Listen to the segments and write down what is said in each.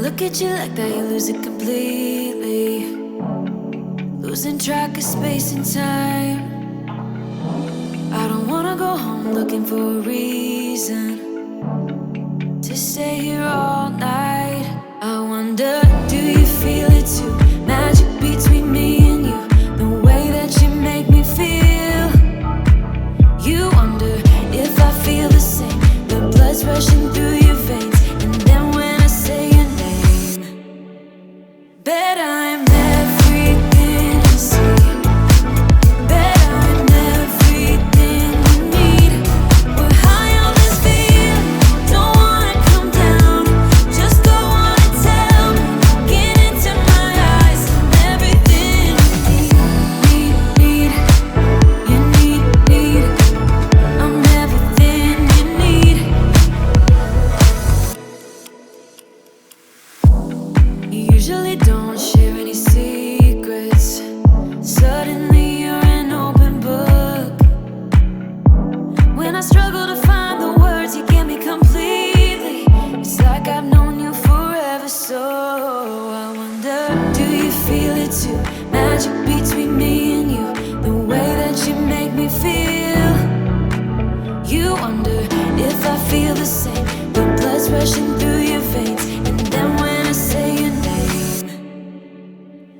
look at you like that, you lose it completely. Losing track of space and time. I don't wanna go home looking for a reason to stay here all night. I wonder, do you feel it too? Magic between me and you, the way that you make me feel. You wonder if I feel the same, the blood's rushing through your veins. And then when I say your name, bet I'm everything you see. Bet I'm everything you need. We're high on this feeling, don't wanna come down. Just go on and tell me, get into my eyes. I'm everything you need. You need. I'm everything you need. You usually don't share any secrets. Suddenly you're an open book. When I struggle to find the words, you get me completely. It's like I've known you forever, so I wonder, do you feel it too? Magic between me and you, the way that you make me feel. You wonder if I feel the same, the blood's rushing through your veins. And then when I say your name,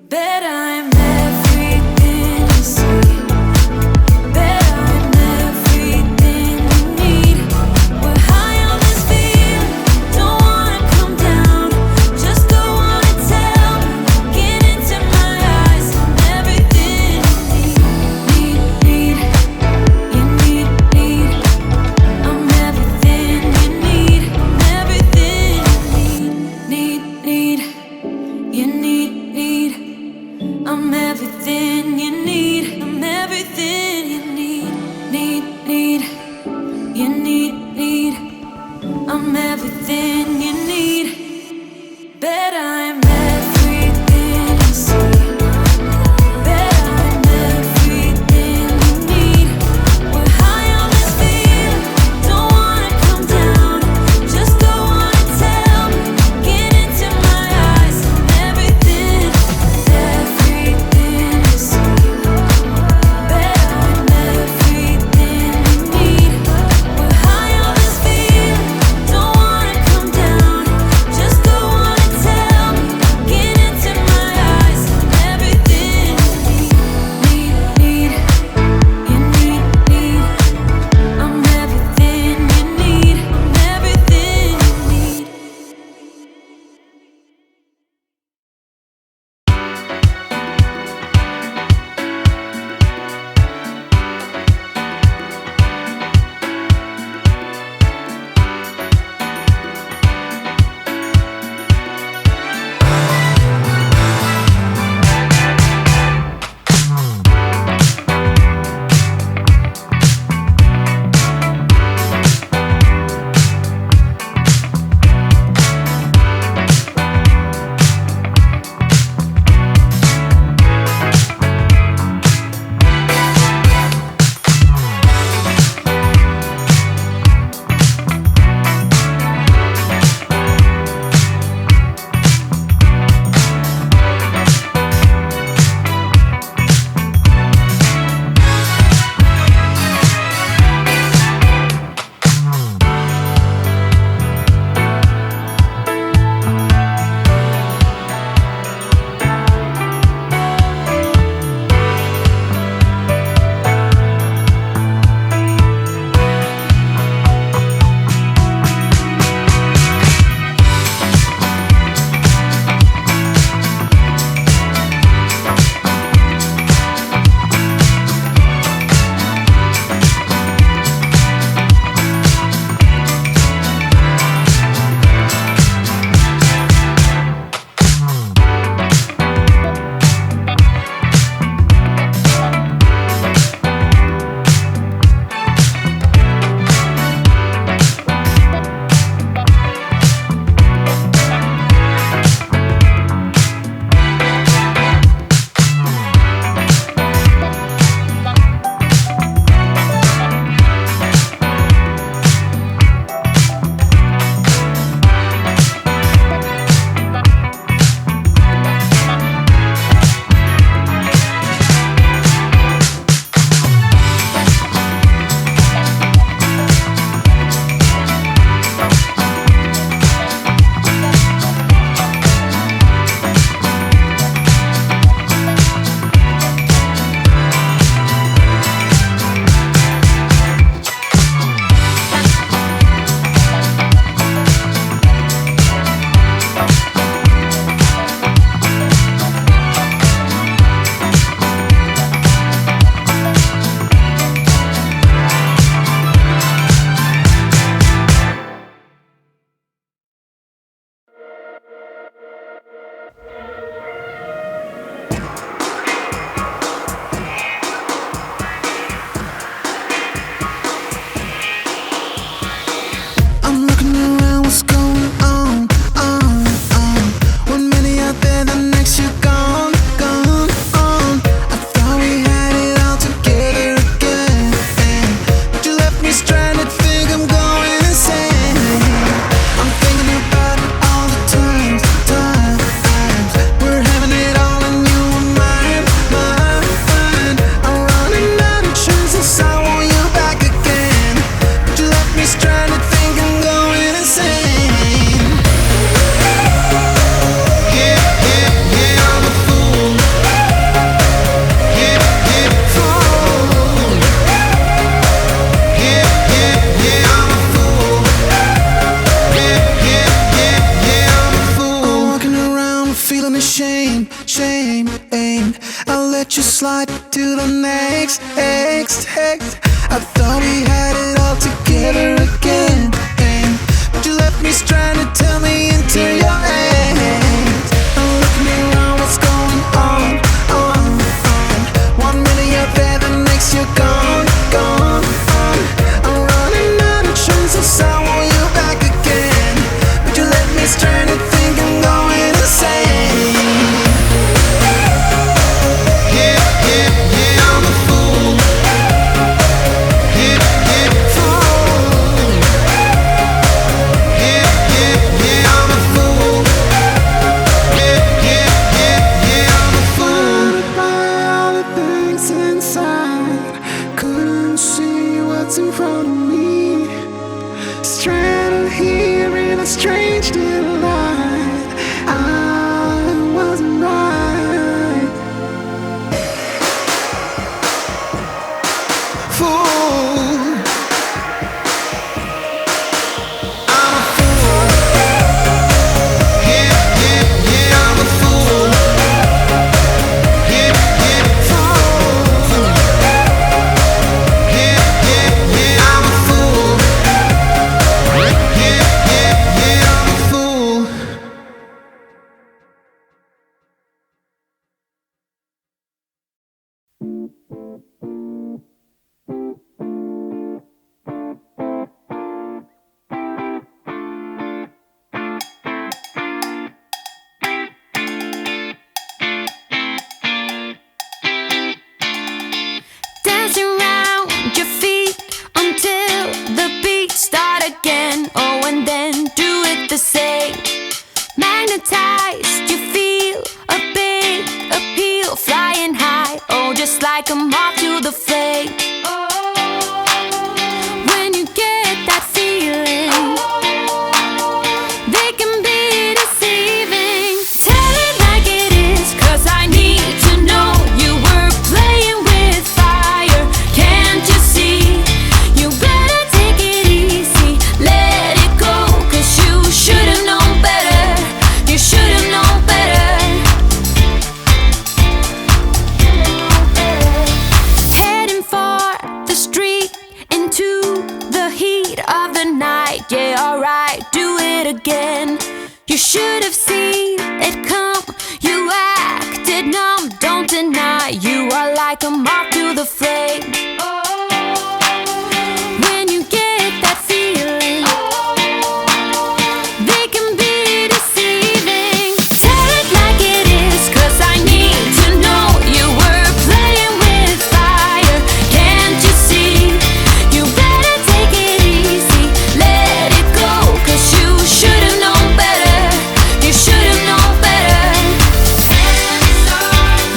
bet I'm everything you see. Bet I'm everything you need. We're high on this feeling, don't wanna come down. Just go on and tell me, get into my eyes. I'm everything you need. You need. I'm everything you need. I'm everything me shame, shame, aim. I'll let you slide to the next. I thought we had it all together again, but you left me stranded, tell me into your hands. Now look me around, what's going on? 1 minute you're there, the next you're gone. I'm running out of chances, I want you back again, but you left me stranded, think I'm going insane. Yeah, I'm a fool. In front of me, stranded here in a strange delight. I wasn't right. Fool, I'm a fool. Yeah, I'm a fool. Magnetized, you feel a big appeal, flying high, oh, just like a moth to the flame. When you get that feeling, they can be deceiving. Tell it like it is, 'cause I need to know you were playing with fire. Can't you see? You better take it easy, let it go, 'cause you should've known better. You should've known better. Heading for the street, into the heat of the night. Yeah, alright, do it again. You should've seen it come. You acted numb, don't deny. You are like a moth to the flame. When you get that feeling, they can be deceiving. Tell it like it is, 'cause I need to know you were playing with fire. Can't you see? You better take it easy, let it go, 'cause you should've known better. You should've known better.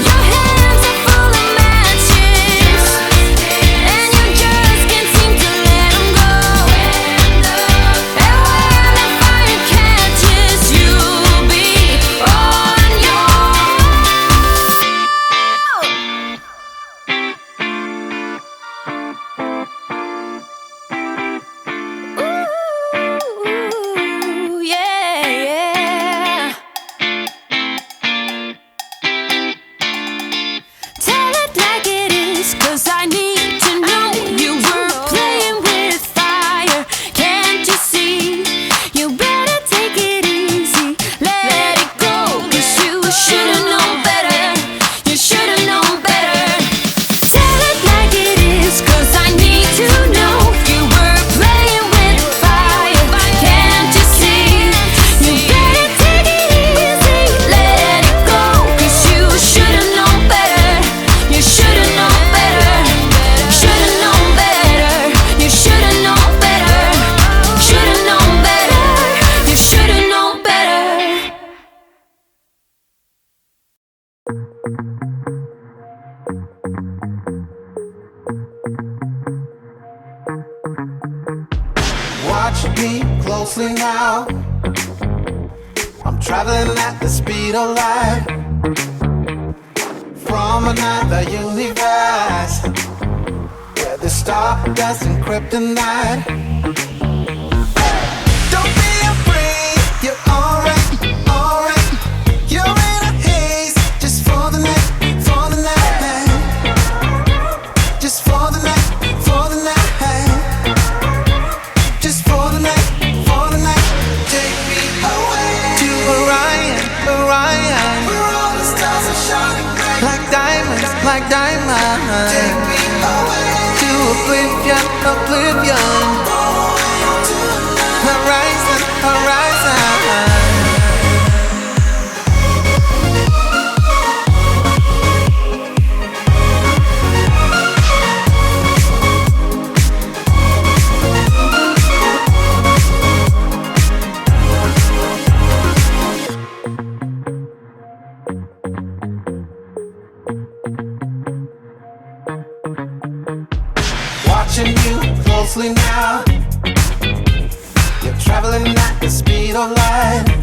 Your hands are full of matches, and you just can't seem to let them go. And when the fire catches, you'll be on your Ooh, yeah. Tell it like it is, 'cause I need to know you were playing with fire. Can't you see? You better take it easy, let it go, 'cause you should've known better. You should've known better. Tell it like it is, 'cause I need to know you were playing with fire. Can't you see? You better take it easy, let it go, 'cause you should've known better. You should've known better. Should've known better. You should've known better. Should've known better. You should've known better. Watch me closely now. I'm traveling at the speed of light, from another universe, where the stardust and kryptonite. Don't be afraid, you're alright, alright. You're in a like diamonds. Take me away to oblivion, oblivion. Horizon, horizon. Watching you closely now. You're traveling at the speed of light.